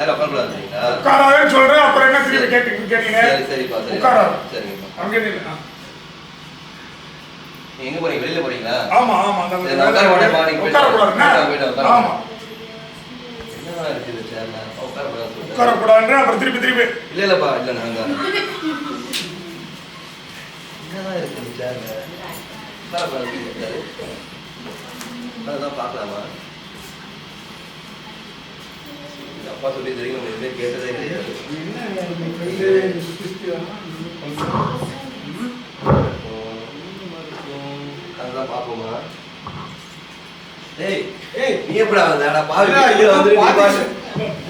உட்காராதேன்னு சொல்றேன். அப்புறம் என்ன திருப்பி கேட்டீங்க? உட்காராது. அங்கே எங்க போறீங்க? வெளியில போறீங்களா? ஆமா ஆமா. உட்காரக்கூடாது. அப்புறம் திருப்பி இல்ல இல்லப்பா, இல்ல நாங்க என்னதான் இருக்கு சேர்ல அதான் பார்க்கலாமா? அப்பா சொல்லி தெரியும், நம்ம எதுவுமே கேட்டதே கிடையாது. அதுதான் பார்ப்போமா? ஏய் ஏய், நீ எப்படா வந்தா? பாவி வந்து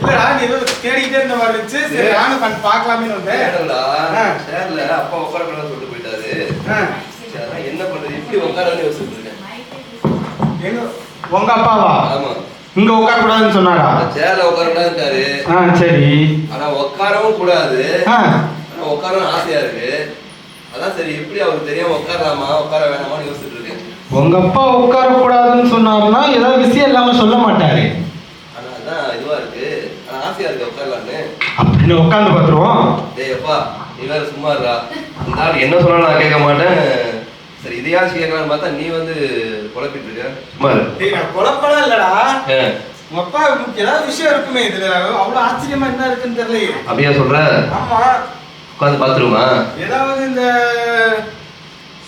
இல்லடா, நீ ஏதோ தேடிக்கிட்டே இருந்த மாதிரி இருந்துச்சு. சரி நானும் பார்க்கலாமே வந்தேன். சேர்ல அப்பா உட்காரக்கூடாதுன்னு சொல்லிட்டு போயிட்டாரு. சரி என்ன பண்றது, எப்படி உட்காரன்னு யோசிச்சுட்டு இருக்கேன். உங்க அப்பாவா? ஆமா. இங்க உட்கார கூடாதுன்னு சொன்னாரா? சேர்ல உட்கார கூடாதுட்டாரு. சரி. ஆனா உட்காரவும் கூடாது. உட்காரவும் ஆசையா இருக்கு. அதான் சரி எப்படி அவருக்கு தெரியாம உட்காரலாமா உட்கார வேணாமான்னு யோசிச்சுட்டு இருக்கேன். உங்க அப்பா உட்கார கூடாதுன்னு சொன்னாருன்னா ஏதாவது விஷயம் இல்லாம சொல்ல மாட்டாரு. ஆனா அதான் இதுவா இருக்கு. ஆனா ஆசையா இருக்கு உட்காரலான்னு. அப்படின்னு உட்காந்து பாத்துருவோம். டேய் அப்பா, நீ வேற சும்மா இருடா. அந்த ஆள் என்ன சொன்னாலும் நான் கேட்க மாட்டேன். சரி இதையாச்சும் கேட்கலான்னு பார்த்தா நீ வந்து குழப்பிட்டு இருக்க. சும்மா இரு. குழப்பலாம் இல்லடா. உங்க அப்பா ஏதாவது விஷயம் இருக்குமே இதுல. அவ்வளவு ஆச்சரியமா என்ன இருக்குன்னு தெரியலையே. அப்படியா சொல்ற? ஆமா. உட்காந்து பாத்துருமா? ஏதாவது இந்த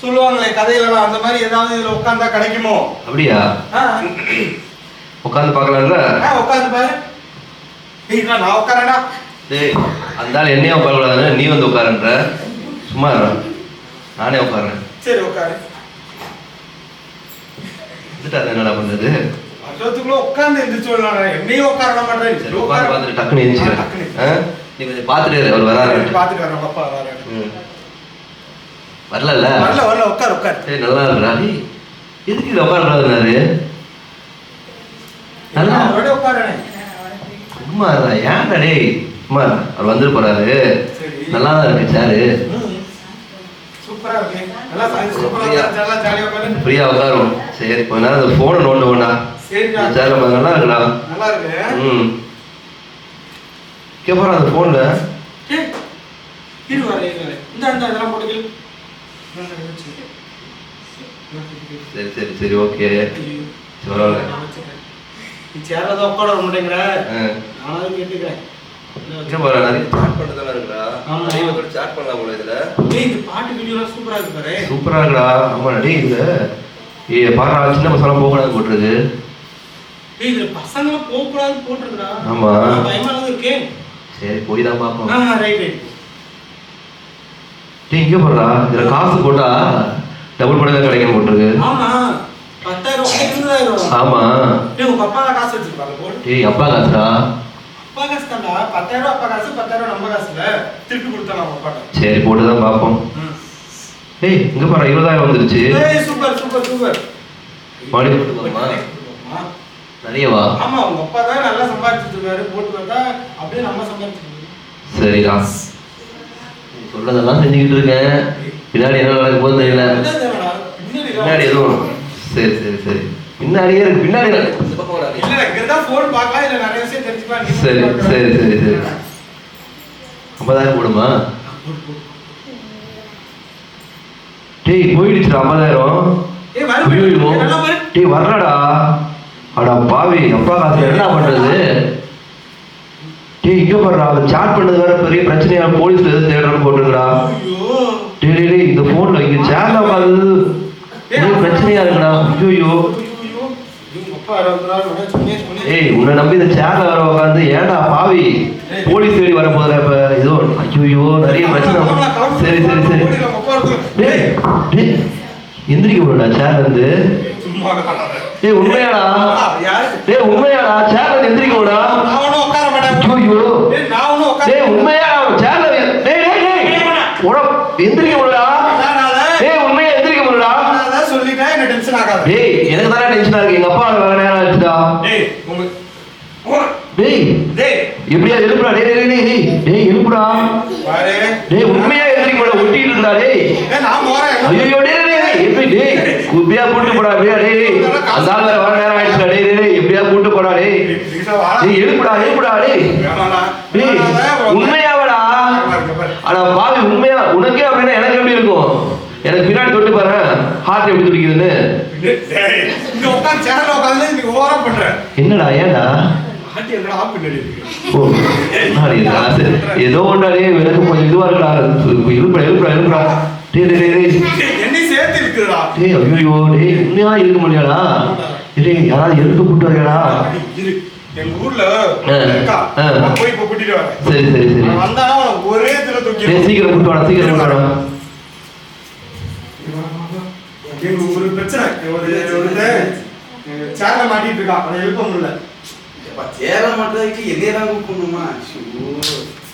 சொல்லுவாங்களே கதையிலலாம் அந்த மாதிரி ஏதாவது இதுல உட்கார்ந்தா கிடைக்குமோ? அப்படியா? உட்காந்து பார்க்கலாம்ல? உட்காந்து பாரு. நான் உட்காரேனா? டேய் அந்த ஆள் என்னையே உட்கார கூடாதுன்னு நீ வந்து உட்காரன்ற. சும்மா இரு, நானே உட்காரேன். சரி உட்காரு. என்னடா பண்றது? அதுக்குள்ள உட்கார்ந்து எந்திரிச்சு சொல்லலாம். என்னையும் உட்கார மாட்டேன். சரி உட்கார்ந்து பார்த்துட்டு டக்குன்னு எந்திரிச்சிக்கிறேன். நீ கொஞ்சம் பார்த்துட்டு அவர் வராரு. பார்த்துட்டு வரேன். அப்பா வராரு. வரல வரல. உட்கார். ஏய் நல்லா இருக்குடா. நீ எதுக்கு இதில் உட்காரக்கூடாதுன்னாரு? நல்லா உட்காரேன். சும்மா இருடா. ஏன்டா டேய் சும்மா அவர் வந்துட்டு போறாரு. நல்லா தான் இருக்கு சேரு. சூப்பரா இருக்கு. நல்லா சூப்பரா ஜாலியா உட்காரு. ஃப்ரீயா உட்காரும். சரி கொஞ்ச நேரம் அந்த போனை நோண்டு வேண்டா. சரிடா. சேர் நல்லா இருக்குடா. நல்லா இருக்கு. கேப்பறா அந்த போன்ல. இரு வரேன். இந்த இதெல்லாம் போட்டுக்கல. சரி ஓகே. பரவாயில்ல. நீ சேர்ல தான் உட்கார மாட்டேங்கிற. நானும் கேட்டுக்கிறேன். பாரு நிறைய சாட் பண்றதெல்லாம் இருக்குடா. நிறைய வந்து சாட் பண்ணலாம் போல இதுல. டேய் இந்த பாட்டு வீடியோலாம் சூப்பரா இருக்கு பாரு. சூப்பரா இருக்குடா. ஆமா டேய் இதுல பாருடா சின்ன பசங்க போக கூடாது போட்டுருக்கு. டேய் இதுல பசங்க போக கூடாது போட்டுருக்குடா. ஆமா. பயமா இருக்கு. சரி போய் தான் பாப்போம். ரைட். டேய் இங்க பாருடா. இதுல காசு போட்டா டபுள் மடங்கா கிடைக்கும் போட்டுருக்கு. ஆமா. 10,000 20,000. ஆமா. டேய் உங்க அப்பா காசு வச்சிருப்பாங்க போடு. டேய் அப்பா காசுடா. அப்பா காசு தான்டா. 10,000 அப்பா காசு, 10,000 நம்ம காசுல. திருப்பி கொடுத்தலாம் உங்க அப்பாட்ட. சரி போட்டு தான் பாப்போம். ஏய் இங்க பாரு 20,000 வந்துருச்சு. ஏய் சூப்பர். மாடி போட்டு போமா? நிறையவா? ஆமா உங்க அப்பா தான் நல்லா சம்பாதிச்சிட்டு இருக்காரு. போட்டு பார்த்தா அப்படியே நம்ம சம்பாதிச்சிட்டு. சரிடா. சொல்றதெல்லாம் செஞ்சுக்கிட்டு இருக்கேன். பின்னாடி என்ன நடக்க போகுது தெரியல. பின்னாடி எதுவும் சரி பின்னாடியே இருக்கு. பின்னாடி இல்ல இங்கதான் போன் பார்க்கலாம். இல்ல நிறைய விஷயம் தெரிஞ்சுக்கலாம். சரி 50,000 போடுமா? டேய் போயிடுச்சுடா 50,000. டேய் வரலடா. அடா பாவி அப்பா காசு என்ன பண்றது? டேய் இங்க பாருடா. அதை சாட் பண்ணது வேற பெரிய பிரச்சனையா போலீஸ்ல எதுவும் தேடுறன்னு போட்டுருக்கா. டேய் இந்த போன்ல இங்க சேர்ல உட்காந்து பிரச்சனையா இருக்குடா. ஐயோ ஏய் உன்னை நம்பி இந்த சேர்ல வர உட்காந்து ஏன்டா பாவி போலீஸ் தேடி வர போதுல இப்ப இதோ. ஐயோ நிறைய பிரச்சனை. சரி டேய் எந்திரிக்க போடா சேர்ல இருந்து. டேய் உண்மையாடா? சேர்ல எந்திரிக்க போடா. ஐயோ டேய் உண்மையா சேர்ல எந்திரிக்க போடா. டேய் உண்மையா எந்திரிக்க போடா. சொல்லிட்டேன் என்ன டென்ஷன் ஆகாத. டேய் எனக்கு தானே டென்ஷனா இருக்கு. எங்க அப்பா வேற நேரம் ஆச்சுடா. டேய் எப்படியா எழுப்புடா. டேய் எழுப்புடா. டேய் உண்மையா எந்திரிக்க போடா. ஒட்டிட்டு இருக்கடா. டேய் நான் போறேன். ஐயோ டேய் எப்படி டேய் எப்படியா கூட்டு போடா அப்படியா டேய் அந்த ஆள் வேற வர நேரம் ஆயிடுச்சுடா டேய் டேய் எப்படியா கூட்டு போடா டேய் டேய் எழுப்புடா டேய் டேய் உண்மையாவடா அட பாவி உண்மையா உனக்கே அப்படின்னா எனக்கு எப்படி இருக்கும் எனக்கு பின்னாடி தொட்டு பாரு ஹார்ட் எப்படி துடிக்குதுன்னு என்னடா ஏன்டா ஏதோ ஒன்றாலே எனக்கு கொஞ்சம் இதுவா இருக்கா எழுப்புடா ஐயோ டேய் உண்மையா இருக்க முடியாடா டேய் யாராவது எழுப்பு கூட்டு வரையாடா சரி சீக்கிரம் கூட்டு வாடா ஒரு பிரச்சனை சேர்ல மாட்டிட்டு இருக்கான் அதை எழுப்ப முடியல சேர மாட்டதுக்கு என்னையதான் கூப்பிடணுமா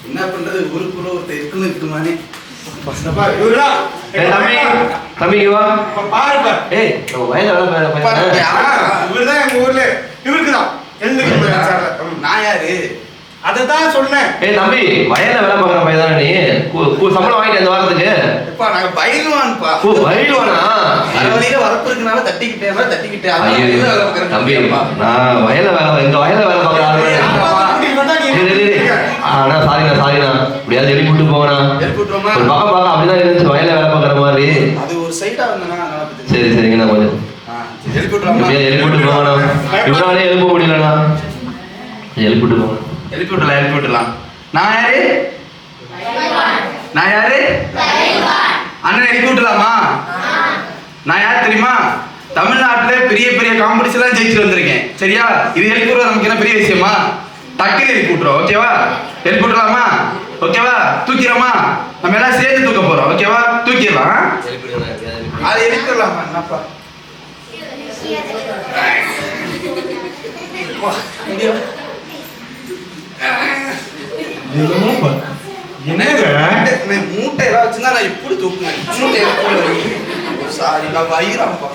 என்ன பண்றது ஊருக்கு ஒருத்தர் இருக்குன்னு இருக்குமானே தம்பிக்கு வா பாருப்பா ஏய் இவருதான் எங்க ஊர்ல இவருக்குதான் நான் யாரு அததான் சொன்னேன். ஏய் தம்பி வயல்ல வேலை பார்க்குற பையன் தானே நீ? சம்பளம் வாங்கிட்டு அந்த வாரத்துக்கு? அப்பா நாங்க பயில்வான்ப்பா. ஓ பயில்வானா? வழியில வரப்பு இருக்கனால தட்டிக்கிட்டேன். தம்பி நான் வயல்ல வேலை எங்க வயல்ல வேலை பார்க்குற ஆளு. ஆனா சாரிண்ணா இப்படியாவது எழுப்பி விட்டு போங்கண்ணா. ஒரு பக்கம் பார்க்க அப்படிதான் இருந்துச்சு வயல்ல வேலை பார்க்குற மாதிரி. அது ஒரு சைடா வந்தனா. சரிங்கண்ணா கொஞ்சம் எழுப்பி விட்டு போங்கண்ணா. இவனாலே எழுப்ப முடியலண்ணா. எழுப்பி விட்டு போங்க. எழுப்பி விட்டுலாம். நான் யாரு அண்ணன் எழுப்பி விட்டுலாமா? நான் யார் தெரியுமா? தமிழ்நாட்டுல பெரிய பெரிய காம்படிஷன் எல்லாம் ஜெயிச்சுட்டு வந்திருக்கேன். சரியா? இது எழுப்பி விடுறது நமக்கு என்ன பெரிய விஷயமா? டக்குனு எழுப்பி விட்டுறோம். ஓகேவா? எழுப்பி விட்டுலாமா? ஓகேவா? தூக்கிறோமா? நம்ம எல்லாம் சேர்ந்து தூக்க போறோம். ஓகேவா? தூக்கிடலாம். அது எழுப்பி விடலாமா? என்னப்பா மூட்டை எல்லாம் வச்சுன்னா நான் எப்படி தூக்குவேன்? மூட்டை சாரி நான் வயிறாப்பா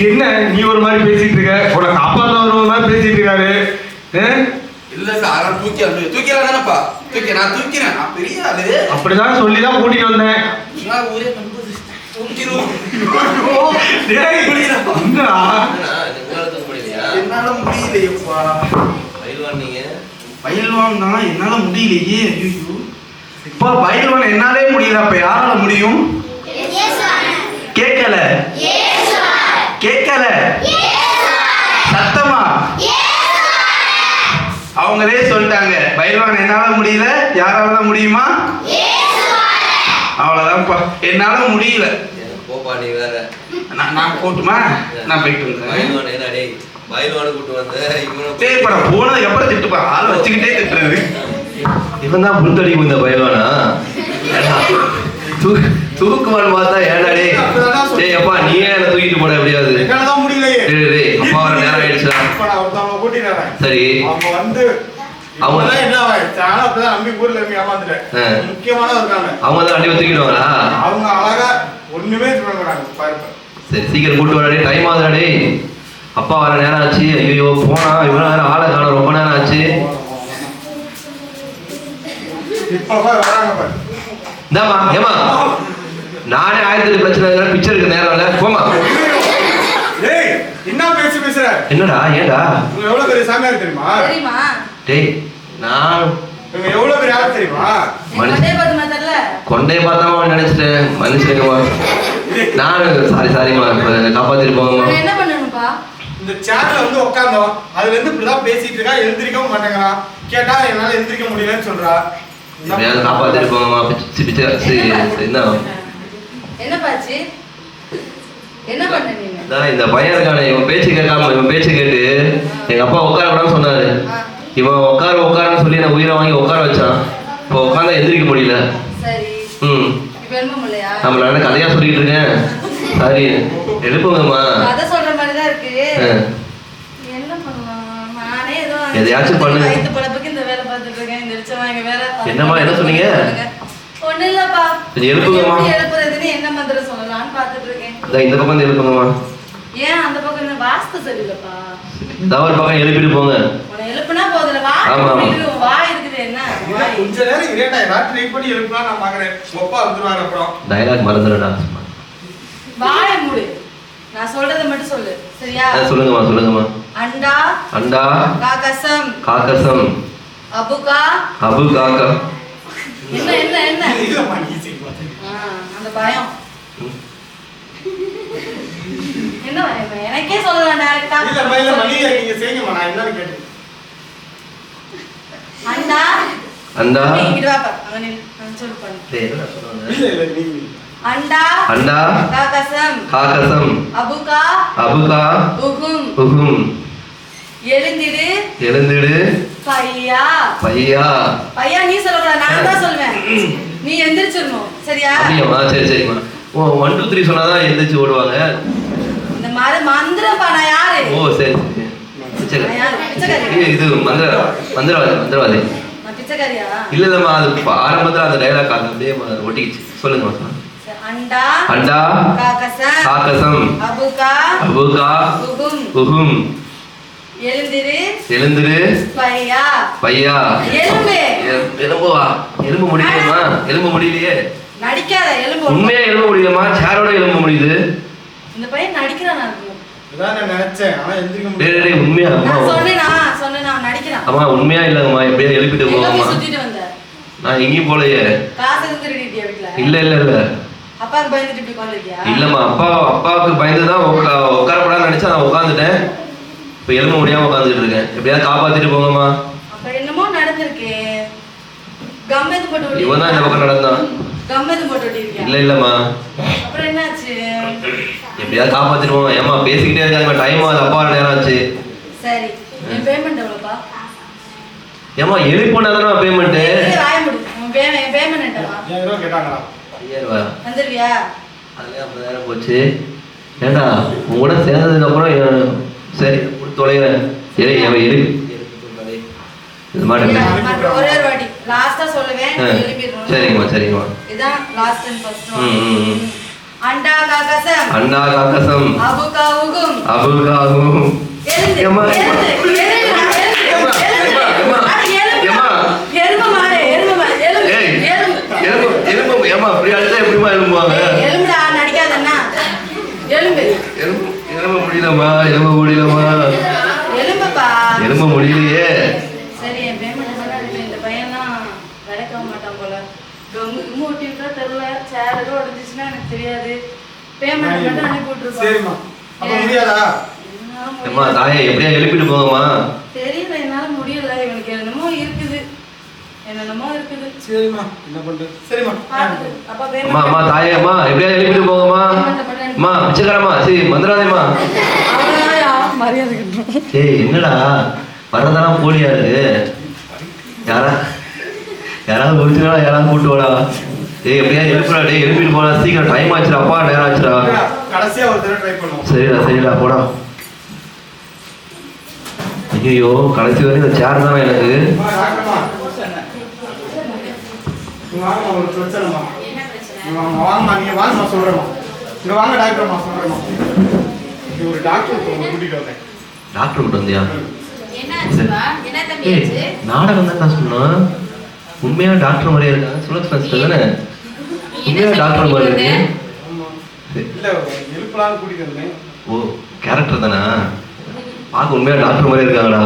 என்ன நீ ஒரு மாதிரி பேசிட்டு இருக்க? உனக்கு காப்பாத்த ஒரு மாதிரி பேசிட்டு இருக்காரு. இல்ல சார் தூக்கிடலாம் தானப்பா? நான் தூக்கிறேன். நான் பெரிய ஆளு. அப்படிதான் சொல்லிதான் கூட்டிட்டு வந்தேன். ஊரே என்னால முடியலையப்பா. பயில்வான் தான் என்னால முடியலையே. இப்ப பயில்வான் என்னாலே முடியல. அப்ப யாரால முடியும்? கேட்கல சத்தமா அவங்களே சொல்லிட்டாங்க. பயில்வான் என்னால முடியல. யாரால முடியுமா? அவ்வளவுதான்ப்பா. என்னால முடியல. நான் போட்டுமா? நான் போயிட்டு வந்துடுறேன். போனதுக்கு அப்புறம் திட்டுப்பா. ஆளை வச்சுக்கிட்டே திட்டுறது. இவன் தான் புத்தடிக்கும் இந்த பயில்வானா? தூக்குவான்னு பார்த்தா ஏடாடே டேய் அப்பா நீயே என்ன தூக்கிட்டு போட எப்படியாவது? அப்பா வர நேரம் ஆயிடுச்சா? சரி அவங்க தான் அடி தூக்கிடுவாங்களா? சரி சீக்கிரம் கூட்டு வராடே. டைம் ஆகுதுடா. அப்பா வர நேரம் ஆச்சு. ஐயோ போனா இவ்வளவு நேரம் ஆளை காண ரொம்ப நேரம் ஆச்சு. இந்தாமா ஏமா நானே 1008 பிரச்சனை பிச்சை இருக்கு நேரம் இல்ல. போமா. என்ன பேசுற? என்னடா ஏண்டா எவ்வளவு பெரிய சாமியார் தெரியுமா? டேய் நான் எவ்வளவு பெரிய ஆள் தெரியுமா? கொண்டே பார்த்தாமா நினைச்சிட்டேன். மனுஷனுக்குமா நான் சாரிமா காப்பாத்திட்டு போங்கம்மா. இந்த சேர்ல வந்து உட்கார்ந்தோம். அதுல இருந்து இப்படிதான் பேசிட்டு இருக்கா. எழுந்திரிக்கவும் மாட்டேங்கிறான். கேட்டா என்னால எழுந்திரிக்க முடியலன்னு சொல்றா. எப்படியாவது காப்பாத்திட்டு போங்கம்மா. பிச்சை இந்த பையன் இருக்கானே இவன் பேச்சு கேட்காம இவன் பேச்சு கேட்டு எங்க அப்பா உட்கார கூடாதுன்னு சொன்னாரு. இவன் உட்காருன்னு சொல்லி நான் உயிரை வாங்கி உட்கார வச்சான். இப்போ உட்காந்தா எந்திரிக்க முடியல. நம்ம நான் கதையா சொல்லிட்டு இருக்கேன். சாரி எழுப்புங்கம்மா. எதையாச்சும் பண்ணுங்க. என்னம்மா என்ன சொன்னீங்க? எழுப்புங்கம்மா. இந்த பக்கம் எழுப்புங்கம்மா. ஏதாவது ஒரு பக்கம் எழுப்பிட்டு போங்க. ஆமா கொஞ்ச நேரம் இரேட்டா ஏதாவது ட்ரை பண்ணி எழுப்பலாம் நான் பாக்குறேன். ஒப்பா வந்துருவாரு அப்புறம். டயலாக் மறந்துடா. வாயை மூடு. நான் சொல்றத மட்டும் சொல்லு. சரியா? சொல்லுங்கம்மா. அண்டா அண்டா காகசம் காகசம் அபுகா அபு காக்கா. என்ன இல்லம்மா நீ செய்ய மாட்டேன். அந்த பயம் என்ன பயம்? எனக்கே சொல்லலாம் டைரக்டா. இல்லம்மா நீங்க செய்யுங்கம்மா நான் என்னன்னு கேட்டேன். அண்டா அண்டா இங்க வாப்பா. அங்க நில்லு. நான் சொல்லு பண்ணு. என்ன சொல்றாங்க? இல்ல நீ அண்டா அண்டா காகசம் காகசம் அபுகா அபுகா உகும் உகும். எழுந்திடு பையா பையா நீ சொல்லக்கூடாது, நான் தான் சொல்வேன். நீ எந்திரிச்சிடணும். சரியா? அப்படியாம்மா? சரிம்மா. 1 2 3 சொன்னாதான் எந்திரிச்சு ஓடுவாங்க. இந்த மாதிரி மந்திரப்பா. நான் யாரு? ஓ சரி. நான் யாரு? பிச்சைக்காரி. இது மந்திரவாதி. நான் பிச்சைக்காரியா? இல்லம்மா, அது ஆரம்பத்துல அந்த டைலாக் அப்படியே ஒட்டிக்கிச்சு. சொல்லுங்கம்மா. அண்டா அண்டா காகசம் காகசம் அபுகா அபுகா உகும் உகும். எழுந்திரு பையா எலும்பு முடியலையே. நடிக்காத. எலும்பு உண்மையா எலும்பு முடியலமா? சேரோட எலும்பு முடியுது. இந்த பையன் நடிக்கிறானா? இதான் நான் நினைச்சேன். ஆனா எந்திரிக்க முடியல. டேய் உண்மையா? நான் சொன்னேனா நடிக்கிறான். அம்மா உண்மையா இல்லங்கம்மா, எப்படியா எழுப்பிட்டு போங்கம்மா. சுத்திட்டு வந்த. நான் எங்கேயும் போலையே. காசு திருடிட்டியா வீட்ல? இல்ல அப்பாக்கு பயந்துட்டு இப்படி உட்கார்ந்திருக்கியா? இல்லம்மா, அப்பாவுக்கு பயந்துதான் உட்காரப்படான்னு நினைச்சா நான் உட்காந்துட்டேன். இப்ப எலும்பு முடியாம உட்காந்துட்டு இருக்கேன். எப்படியாவது காப்பாத்திட்டு போங்கம்மா. அப்ப என்னமோ நடந்திருக்கு. கம்மெது போட்டு இவன் தான் இந்த பக்கம் நடந்தான். கம்மெது போட்டு ஓட்டிருக்கியா? இல்லம்மா. அப்புறம் என்னாச்சு? எப்படியாவது காப்பாத்திட்டு போங்க. ஏமா பேசிக்கிட்டே இருக்காங்க, டைம் ஆகுது, அப்பா நேரம் ஆச்சு. சரி, என் பேமெண்ட் எவ்வளவுப்பா? ஏமா எழுப்பினா தானே பேமெண்ட்? வாய முடி. உன் பேமெண்ட் என்னடா? 5000 ரூபாய் கேட்டாங்களா? 5000 ரூபாய். வந்துருவியா? அதுல 50000 போச்சு. ஏண்டா உன் கூட சேர்ந்ததுக்கு அப்புறம் சரி தொலைகிறேன். இது மாதிரி ஒரே ஒரு வாட்டி லாஸ்டா சொல்லுவேன். சரிங்கம்மா. இதான் லாஸ்ட் அண்ட் ஃபர்ஸ்ட் ஒன். அண்டா காகசம் அபுகா உகும் எலும்பு ஏமா அப்படி அழுதா எப்படிமா எலும்புவாங்க? எலும்புடா, நடிக்காதண்ணா. எலும்பு முடியலம்மா. எலும்பு முடியலையே. சரி, என் பேமெண்ட் பண்ண இந்த பையன்லாம் விளக்க மாட்டான் போல. ஓட்டி விட்டா தெரியல. சேர் ஏதோ உடஞ்சிச்சுன்னா எனக்கு தெரியாது. பேமெண்ட் மட்டும் அனுப்பி விட்டுருப்பா. சரிம்மா. அப்ப முடியாதா? அம்மா தாயே எப்படியா எழுப்பிட்டு போங்கம்மா. தெரியல, என்னால முடியல. இவனுக்கு என்னமோ இருக்குது. சரிம்மா, என்ன பண்றது? சரிம்மா. அப்பா அம்மா தாயே அம்மா எப்படியா எழுப்பிட்டு போங்கம்மா. அம்மா பிச்சைக்காரம்மா. சரி மந்திராதேம்மா. மரியாதை. என்னடா வரதெல்லாம் போலியா இருக்கு. யாராவது முடிச்சுடா, யாராவது கூட்டு வாடா. எப்படியா எழுப்புடா. எழுப்பிட்டு போடா, சீக்கிரம் டைம் ஆச்சுடா, அப்பா நேரம் ஆச்சுடா. கடைசியா ஒரு தடவை ட்ரை பண்ணுவோம். சரிடா போடா. ஐயோ கடைசி வரைக்கும் இந்த சேர் தானே எனக்கு. வாங்கம்மா, ஒரு பிரச்சனைமா. வாங்கம்மா, நீங்க வாங்கம்மா சொல்றேம்மா. இங்க வாங்க டாக்டர்மா சொல்றேம்மா. இது ஒரு டாக்டர் கூட்டிட்டு வந்தேன். டாக்டர் கூட்டு வந்தியா? என்ன நாடகம் தான் சொன்னோம். உண்மையா டாக்டர் மாதிரியா இருக்காங்க. சுலக்ஷன் தானே உண்மையா டாக்டர் மாதிரி இருக்கு. இல்ல எழுப்பலான்னு கூட்டிட்டு வந்தேன். ஓ கேரக்டர் தானா? பார்க்க உண்மையா டாக்டர் மாதிரி இருக்காங்கடா.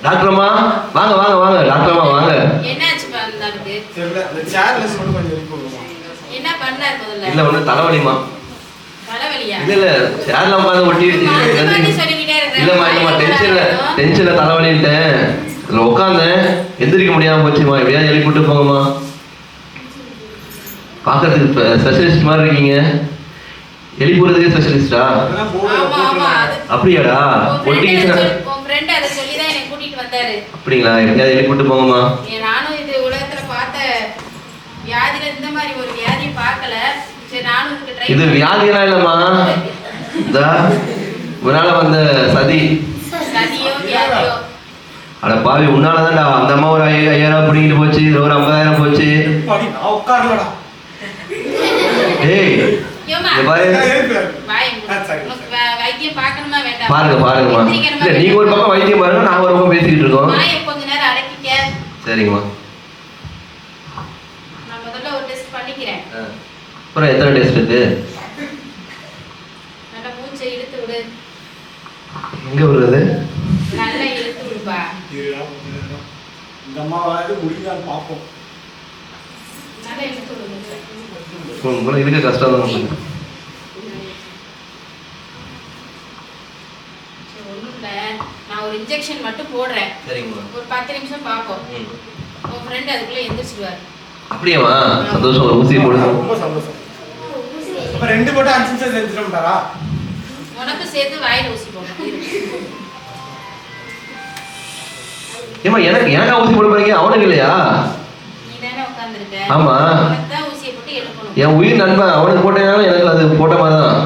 டாக்டர்மா வாங்க டாக்டர்மா வாங்க. என்னாச்சுப்பா அந்தக்கு? தெரியல, இந்த சேர்ல இருந்து கொஞ்சம் எழுப்பி விடுமா. என்ன பண்ணாரு முதல்ல? இல்ல ஒண்ணு தலைவலிமா. தலைவலியா? இல்ல சேர்ல உட்கார்ந்து ஒட்டி இல்லம்மா டென்ஷன்ல தலைவலிட்டேன். இதுல உட்காந்தேன், எந்திரிக்க முடியாம போச்சுமா. எப்படியா எழுப்பிட்டு போங்கம்மா. பாக்கிறதுக்கு ஸ்பெஷலிஸ்ட் மாதிரி இருக்கீங்க. எழுப்புறதுக்கே ஸ்பெஷலிஸ்டா? அப்படியாடா? ஒட்டிக்கிச்சு. அப்படிங்களா? எப்படியாவது எழுப்பிட்டு போங்கம்மா. நானும் இது உலகத்துல பார்த்த வியாதியில இந்த மாதிரி ஒரு வியாதியை பார்க்கல. சரி, நானும் இதுக்கு ட்ரை. இது வியாதியெல்லாம் இல்லம்மா, இந்த உன்னால வந்த சதியோ வியாதியோ. அட பாவி, உன்னாலதான்டா. அந்த அம்மா ஒரு 5000 பிடிங்கிட்டு போச்சு, இதுல ஒரு 50000 போச்சு. நான் உட்காரலடா. டேய் வைத்தியம் பார்க்கணுமா வேண்டாம்? பாருங்கம்மா. இல்ல நீங்க ஒரு பக்கம் வைத்தியம் பாருங்க, நாங்க ஒரு பக்கம் பேசிக்கிட்டு இருக்கோம். கொஞ்ச நேரம் அடக்கிக்க. சரிங்கம்மா. அப்புறம் எத்தனை டெஸ்ட் இருக்கு? நல்லா மூச்சை இழுத்து விடு. எங்க விடுறது? நல்லா இழுத்து விடுப்பா. இந்த அம்மாவாவது முடிஞ்சான்னு பார்ப்போம். நல்லா இழுத்து விடு மூச்சை. உங்களுக்கு இருக்க கஷ்டம் தான் உங்களுக்கு. ஒன்றும் இல்லை, நான் ஒரு இன்ஜெக்ஷன் மட்டும் போடுறேன். சரிங்கம்மா. ஒரு 10 நிமிஷம் பார்ப்போம். உன் ஃப்ரெண்டு அதுக்குள்ளே எந்திரிச்சிடுவார். அப்படியாம்மா? சந்தோஷம். ஒரு ஊசி போடுங்க. ரொம்ப சந்தோஷம். அப்ப 2 போட்டு 5 நிமிஷம் செஞ்சுட்டு மாட்டாரா? உனக்கு சேர்த்து வாயில் ஊசி போடணும். ஏமா எனக்கா ஊசி போட போறீங்க? அவனுக்கு இல்லையா? நீ தானே உட்காந்துருக்க. ஆமா. உனக்கு தான் ஊசியை போட்டு எழுப்பணும். என் உயிர் நண்பன் அவனுக்கு போட்டேனாலும் எனக்கு அது போட்ட மாதிரி தான்.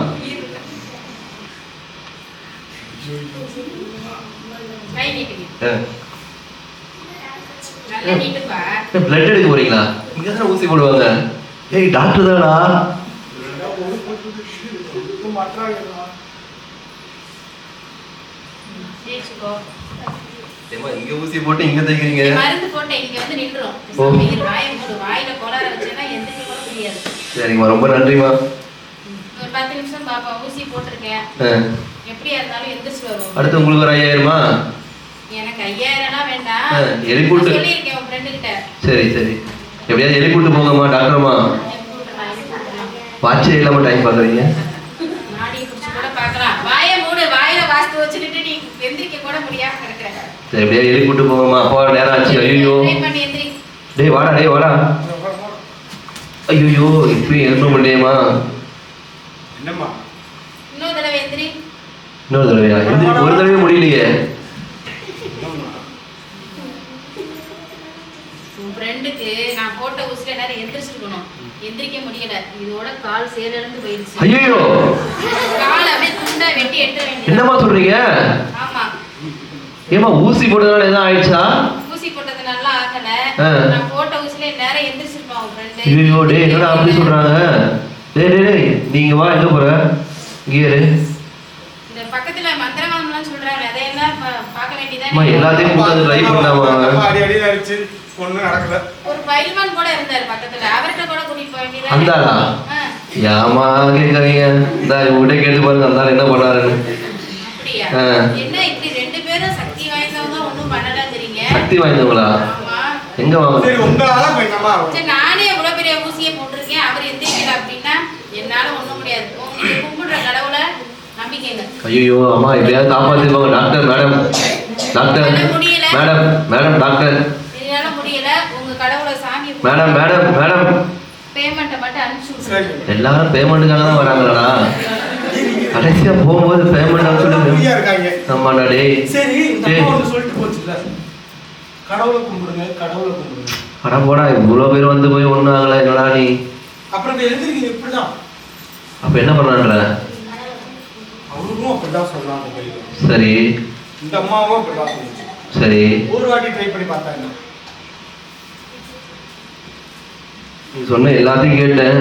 கை நீட்டுங்க. நல்லா நீட்டுப்பா. பிளட் எடுக்க போறீங்களா? இங்க தானே ஊசி போடுவாங்க. ஏய் டாக்டர் தானா? ஜெயிச்சுக்கோ. ஏமா இங்க ஊசி போட்டு இங்க தைக்கிறீங்க? மருந்து போட்டு இங்க வந்து நின்றோம். ஓ. வாயை மூடு. வாயில கோளாற வச்சேன்னா எந்திரிக்க கூட முடியாது. சரிம்மா, ரொம்ப நன்றிம்மா. ஒரு 10 நிமிஷம் பாப்பா, ஊசி போட்டிருக்கேன். எப்படியா இருந்தாலும் எந்திரிச்சு வரும். அடுத்து உங்களுக்கு ஒரு 5000மா? எனக்கு 5000 வேண்டாம். எலி போட்டு சொல்லியிருக்கேன் உன் ஃப்ரெண்டு கிட்ட. சரி சரி. எப்படியாவது எலி போட்டு போங்கம்மா டாக்டர்மா. வாட்சே இல்லாம டைம் பார்க்குறீங்க. நாடியை பிடிச்சி கூட பார்க்கலாம். வாயை மூடு. வாயில வாஸ்து வச்சுக்கிட்டு நீ எந்திரிக்க கூட முடியாம கிடக்குற. சரி எப்படியா எலி போட்டு போங்கம்மா. அப்பா நேரம் ஆச்சு. ஐயோ பண்ணி எந்திரி. டேய் வாடா டேய் வாடா. ஐயோ இப்பயும் எழுப்ப முடியுமா? என்னம்மா? இன்னொரு தடவை எந்திரி. இன்னொரு தடவையா? ஒரு தடவை முடியலையே. உன் ஃப்ரெண்டுக்கு நான் போட்ட ஊசில நேரம் எந்திரிச்சிருக்கணும். எந்திரிக்க முடியல. இதோட கால் சேலிழந்து போயிடுச்சு. ஐயோ கால் அப்படியே துண்டா வெட்டி எடுத்து வேண்டியது. என்னம்மா சொல்றீங்க? ஆமா. ஏமா ஊசி போட்டதுனால எதாவது ஆயிடுச்சா? ஊசி போட்டதுனால ஆகல. நான் போட்ட ஊசில நேரம் எந்திரிச்சிருப்பான் உன் ஃப்ரெண்டு. ஐயோ டேய் என்னடா அப்படி சொல்றாங்க? டேய் டேய் டேய் நீங்க வா. எங்க போற? இங்கே இரு. இந்த பக்கத்துல மந்திரவாதம்லாம் சொல்றாங்க. அதையெல்லாம் பார்க்க வேண்டியதானே. அம்மா எல்லாத்தையும் கூட்டாந்து ட்ரை பண்ணாமா? அடி அடி அடிச்சு ஒண்ணும் நடக்கல. ஒரு பைல்வான் கூட இருந்தார் பக்கத்துல. அவர்கிட்ட கூட கூட்டிட்டு போக வேண்டியதானே. அந்தாளா? ஏமா கேட்கறீங்க? இந்த உங்ககிட்ட கேட்டு பாருங்க அந்த ஆள் என்ன பண்ணாருன்னு. அப்படியா? என்ன இப்படி 2 பேரும் சக்தி வாய்ந்தவங்க ஒண்ணும் பண்ணலங்கிறீங்க? சக்தி வாய்ந்தவங்களா? ஆமா. எங்க வாங்க? சரி உங்களால போயிட்டமா? சரி நானே எவ்வளவு பெரிய ஊசியை போட்டிருக்கேன். அவர் எந்திரிக்கல அப்படின்னா என்னால ஒண்ணும் முடியாது. நீங்க கும்பிடுற கடவுளை நம்பிக்கைங்க. ஐயோ அம்மா எப்படியாவது காப்பாத்திருவாங்க doctor. Madam doctor madam madam doctor என்னால முடியல. உங்க கடவுளை சாமி மேடம் மேடம் மேடம் பேமெண்ட்டை மட்டும் அனுப்பிச்சு விட்டுருங்க. எல்லாரும் பேமெண்ட்டுக்காக தான் வராங்கடா. கடைசியா போகும்போது பேமெண்ட் ஃப்ரீயா இருக்காங்க. ஆமாடா டேய். சரி இந்த அம்மா ஒன்று சொல்லிட்டு போச்சுல்ல, கடவுளை கும்பிடுங்க கடவுளை கும்பிடுங்க. அட போடா இவ்வளோ பேர் வந்து போய் ஒன்றும் ஆகலை என்னடா நீ? அப்புறம் இப்ப எழுந்திருக்கீங்க இப்படிதான். அப்போ என்ன பண்ணலான்ற? அவருக்கும் அப்படிதான் சொன்னாங்க. சரி இந்த அம்மாவும் அப்படிதான் சொல்லுச்சு. சரி ஒரு வாட்டி ட்ரை பண்ணி பார்த்தாங்க. நீ சொன்ன எல்லாத்தையும் கேட்டேன்.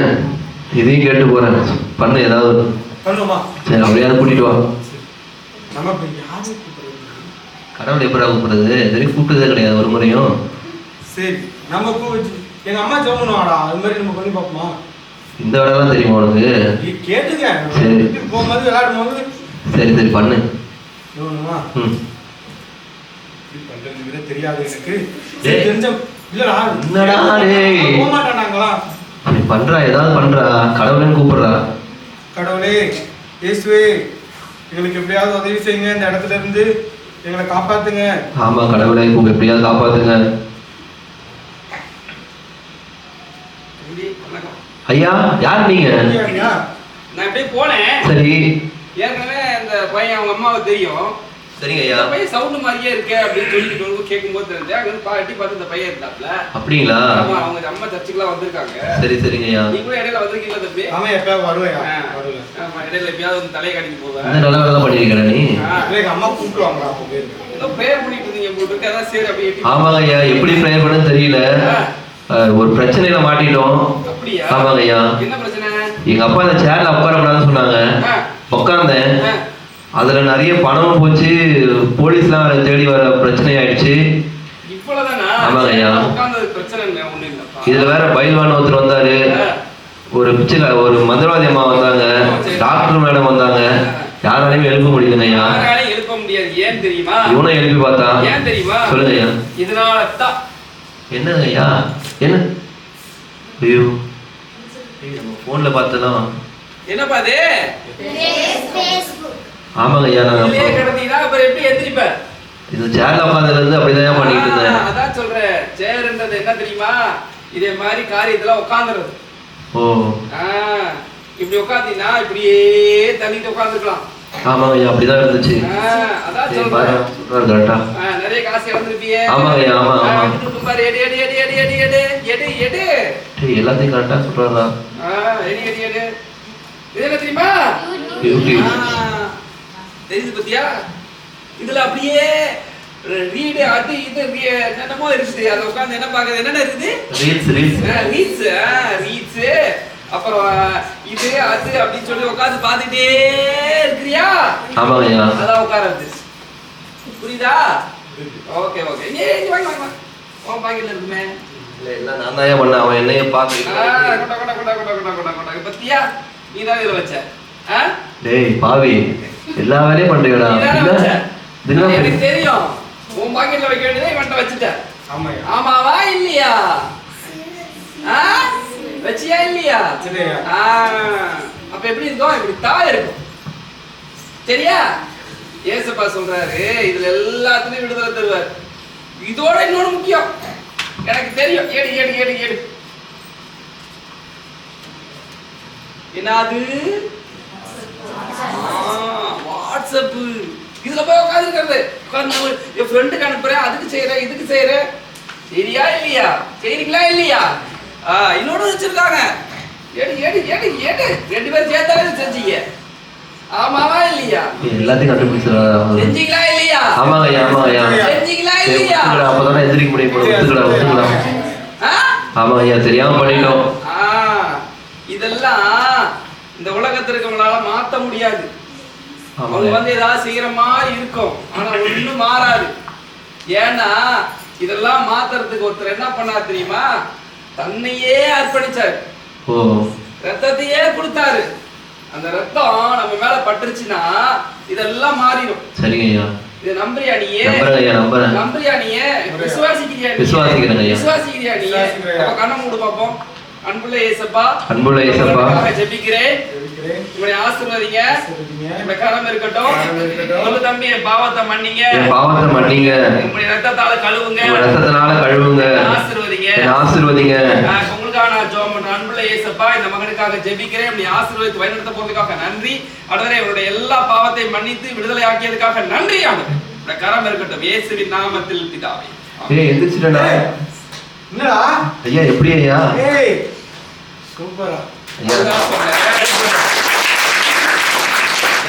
இதையும் கேட்டு போறேன். பண்ண ஏதாவது பண்ணுமா? சரி அப்படியாவது கூட்டிட்டு வா. நம்ம இப்ப யாரு கூப்பிடுறது? கடவுளை எப்படா கூப்பிடுறது? சரி கூப்பிட்டதே கிடையாது ஒரு முறையும். சரி நம்ம கூப்பிட்டு எங்க அம்மா ஜெபணுவாடா. அது மாதிரி நம்ம பண்ணி பார்ப்போமா? இந்த வேலைலாம் தெரியுமா உனக்கு? நீ கேட்டுங்க. சரி. வீட்டுக்கு போகும்போது விளையாடும் போது சரி சரி பண்ணு. ஜெபணுமா? ம் இப்படி பண்றது விட தெரியாது எனக்கு. டேய். தெரிஞ்ச இல்லடா. என்னடா டேய்? போக மாட்டானாங்களா? அப்படி பண்றா ஏதாவது பண்றா. கடவுளையும் கூப்பிடுறா. கடவுளே இயேசுவே எங்களுக்கு எப்படியாவது உதவி செய்யுங்க. இந்த இடத்துல இருந்து எங்களை காப்பாத்துங்க. ஆமா கடவுளை எப்படியாவது காப்பாத்துங்க. ஐயா யார் நீங்க? நான் அப்படியே போனேன். சரி ஏற்கனவே அந்த பையன் அவங்க அம்மாவை தெரியும். சரிங்க ஐயா. இந்த பையன் சவுண்ட் மாதிரியே இருக்கே அப்படின்னு சொல்லிட்டு வந்து கேட்கும்போது தெரிஞ்சு அங்க வந்து எட்டி பார்த்து இந்த பையன் இருந்தாப்ல. அப்படிங்களா? ஆமா அவங்க அம்மா சர்ச்சுக்குலாம் வந்திருக்காங்க. சரி சரிங்க ஐயா. நீ கூட இடையில வந்திருக்கீங்களா தம்பி? ஆமா எப்ப வருவேன். வருவேன். ஆமா இடையில எப்பயாவது வந்து தலையை காட்டிட்டு போவேன். இந்த நல்ல வேலை பண்ணிருக்கா நீ? எங்க அம்மா கூப்பிடுவாங்க. அப்போ பேரு ஏதோ ப்ரேயர் பண்ணிட்டு இருந்தீங்க போட்டுருக்கு. அதான் சரி அப்படி எட்டி. ஆமாங்க ஐயா எப்படி ப்ரேயர் பண்ண தெரியல. ஒரு பிரச்சனையில மாட்டிட்டோம். அப்படியா? ஆமாங்க ஐயா. என்ன பிரச்சனை? எங்க அப்பா அந்த சேர்ல உட்காரக்கூடாதுன்னு சொன்னாங்க. உட்கார்ந்தேன். அதுல நிறைய பணமும் போச்சு. போலீஸ்லாம் அவரை தேடி வர பிரச்சனை ஆயிடுச்சு. இவ்வளவுதானா? ஆமாங்க ஐயா. உட்கார்ந்தது பிரச்சனை இல்லை ஒண்ணும் இல்லப்பா. இதுல வேற பைல்வான் ஒருத்தர் வந்தாரு. ஒரு மந்திரவாதி அம்மா வந்தாங்க, டாக்டர் மேடம் வந்தாங்க, யாராலையும் எழுப்ப முடியலங்க ஐயா. யாராலையும் எழுப்ப முடியாது. ஏன் தெரியுமா? இவனும் எழுப்பி பார்த்தா. ஏன் தெரியுமா? சொல்லுங்க ஐயா. இதனாலதான். என்னங்க ஐயா? என்ன? ஐயோ, நம்ம போன்ல பார்த்தலாம். என்னப்பா அது? ஆமாங்க ஐயா. இல்லையே கிடந்தீங்கன்னா அப்புறம் எப்படி எந்திரிப்ப? இது சேர்ல உட்காந்துல இருந்து அப்படிதான் பண்ணிட்டு இருந்தேன். அதான் சொல்றேன், சேர்ன்றது என்ன தெரியுமா? இதே மாதிரி காரியத்துல உட்காந்துறது. ஓ, இப்படி உட்காந்தீங்கன்னா இப்படியே தள்ளிட்டு உட்காந்துக்கலாம். ஆமாங்க ஐயா, அப்படிதான் இருந்துச்சு. அதான் சொல்றேன், கரெக்டா. நிறைய காசு இழந்திருப்பியே. ஆமாங்க ஐயா. ஆமா ஆமா. பாரு, எடு எடு எடு எடு எடு எடு எடு எடு. எல்லாத்தையும் கரெக்டா சொல்றாரா? எடு எடு எடு. இது என்ன தெரியுமா? தெரியுது பத்தியா? இதுல அப்படியே ரீடு அது இது என்னமோ இருக்குது. அதை உட்காந்து என்ன பாக்குறது? என்னென்ன இருக்குது? ரீல்ஸ் அப்புறம் இது அது அப்படின்னு சொல்லி உட்காந்து பாத்துட்டே இருக்கிறியா? ஆமாங்கய்யா. அதான் உட்காரது. புரியுதா? Okay okay. வாங்க வாங்க உன் பாக்கெட்ல இருக்குமே. இல்ல நான் தான் பண்ணேன். அவன் என்னைய பாத்து பத்தியா? நீ தான் இதுல வச்ச. டேய் பாவி, எல்லா வேலையும் பண்றீங்கடா. எனக்கு தெரியும். உன் பாக்கெட்ல வைக்க வேண்டியதை இவன்ட்ட வச்சுட்ட. ஆமாவா இல்லையா? வச்சியா இல்லையா? அப்ப எப்படி இருக்கும்? இப்படி தான் இருக்கும். சரியா? ஏசப்பா சொல்றாரு, இதுல எல்லாத்துலயும் விடுதலை தருவார். இதோட இன்னொன்னு முக்கியம், எனக்கு தெரியும். ஏடு ஏடு ஏடு ஏடு. என்னது? வாட்ஸ்அப். இதுல போய் உட்காந்துருக்கிறது. என் ஃப்ரெண்டுக்கு அனுப்புறேன், அதுக்கு செய்யறேன், இதுக்கு செய்யறேன். சரியா இல்லையா? செய்றீங்களா இல்லையா? இன்னொரு வச்சிருக்காங்க. ஏடு ஏடு ஏடு ஏடு. 2 பேரும் சேர்த்தாலே செஞ்சீங்க. ஆமாவா இல்லையா? எல்லாத்தையும் கண்டுபிடிச்சா செஞ்சீங்களா இல்லையா? ஆமாங்க ஐயா. ஆமாங்க ஐயா. செஞ்சீங்களா இல்லையா? அப்பதான் எந்திரிக்க முடியும். ஒத்துக்கடா. ஆமாங்க ஐயா, தெரியாம பண்ணிட்டோம். இதெல்லாம் இந்த உலகத்துல இருக்கவங்களால மாத்த முடியாது. அவங்க வந்து ஏதாவது செய்யற மாதிரி இருக்கும், ஆனா ஒண்ணும் மாறாது. ஏன்னா இதெல்லாம் மாத்துறதுக்கு ஒருத்தர் என்ன பண்ணாரு தெரியுமா? தன்னையே அர்ப்பணிச்சாரு. ரத்தத்தையே கொடுத்தாரு. அந்த ரத்தம் நம்ம மேல பட்டுருச்சுன்னா இதெல்லாம் மாறிடும். சரிங்க ஐயா. இது நம்புறியா நீயே? நம்புறியா நீயே? விசுவாசிக்கிறியா? விசுவாசிக்கிறியா நீயே? அப்ப கண்ணை மூடு பாப்போம். அன்புள்ள இயேசப்பா, ஜெபிக்கிறேன். இவனை ஆசீர்வதிங்க. இந்த கரம் இருக்கட்டும். சொல்லு தம்பி, என் பாவத்தை மன்னிங்க. உங்களுடைய ரத்தத்தால கழுவுங்க. ஆசீர்வதிங்க. உங்களுக்காக நான் ஜெபம் பண்றேன். அன்புள்ள இயேசப்பா, இந்த மகனுக்காக ஜெபிக்கிறேன். இப்படி ஆசீர்வதித்து வழிநடத்த போறதுக்காக நன்றி. அடுத்தது இவருடைய எல்லா பாவத்தை மன்னித்து விடுதலை ஆக்கியதுக்காக நன்றி. இந்த கரம் இருக்கட்டும். இயேசுவின் நாமத்தில் பிதாவே. எந்திரிச்சிட்டா என்னடா ஐயா? எப்படி ஐயா? சூப்பரா.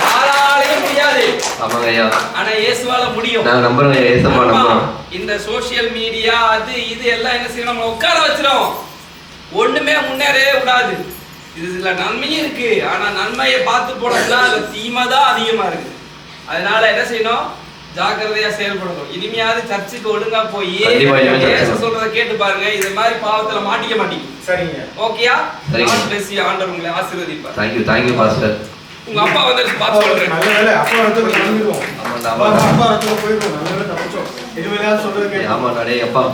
யாராலையும் முடியாது. ஆமாங்க ஐயா. ஆனா இயேசுவால முடியும். நான் நம்புறேன் இயேசுவா நம்புறேன். இந்த சோஷியல் மீடியா அது இது எல்லாம் என்ன செய்யணும்? நம்ம உட்கார வச்சிரும். ஒண்ணுமே முன்னேறவே கூடாது. இதுல நன்மையும் இருக்கு, ஆனா நன்மையை பார்த்து போனோம்னா அதுல தீமை தான் அதிகமா இருக்கு. அதனால என்ன செய்யணும்? ஜாக்கிரதையா செயல்படணும். இனிமையாவது சர்ச்சுக்கு ஒழுங்கா போய் சொல்றத கேட்டு பாருங்க. இது மாதிரி பாவத்துல மாட்டிக்க மாட்டீங்க. சரிங்க. ஓகேயா? ஆண்டவர் உங்களை ஆசீர்வதிப்பார். Thank you pastor. உங்க அப்பா வந்து பார்த்து சொல்றேன். நல்ல வேளை அப்பா வரதுக்கு வந்துருவோம். அப்பா வரதுக்கு போயிடுவோம். நல்ல வேளை தப்பிச்சோம். இதுவேளை சொல்றது கேட்டு. ஆமா டேய் அப்பா.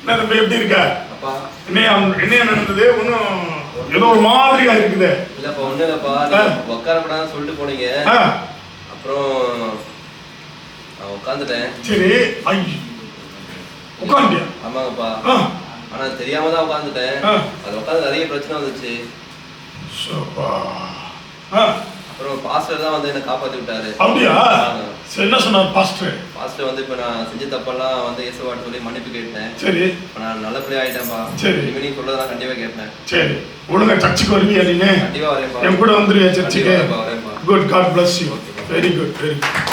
நம்ம எப்படி இருக்க? என்ன நடந்தது? ஒன்னும் ஏதோ ஒரு மாதிரியா இருக்குது. இல்லப்பா ஒண்ணு இல்லப்பா, உட்கார கூடாதுன்னு சொல்லிட்டு போனீங்க. அப்புறம் நான் உட்காந்துட்டேன். சரி. ஐ உட்கார்ந்தியா? ஆமாங்கப்பா. ஆனா தெரியாம தான் உட்காந்துட்டேன். அது உட்காந்து நிறைய பிரச்சனை வந்துச்சு. அப்புறம் பாஸ்டர் தான் வந்து என்ன காப்பாத்தி விட்டாரு. அப்படியா? என்ன சொன்னார் பாஸ்டர்? பாஸ்டர் வந்து இப்ப நான் செஞ்ச தப்பெல்லாம் வந்து இயேசுவாட்ட சொல்லி மன்னிப்பு கேட்டேன். சரி. இப்ப நான் நல்லபடியா ஆயிட்டேன்ப்பா. சரி. இனிமே நீ சொல்றதெல்லாம் கண்டிப்பா கேட்பேன். சரி. ஒழுங்கா சர்ச்சுக்கு வருவியா நீங்க? கண்டிப்பா வரேன்ப்பா. என் கூட வந்துருவியா சர்ச்சுக்கு? வரேன்ப்பா. Good. God bless you. Very good. Very good.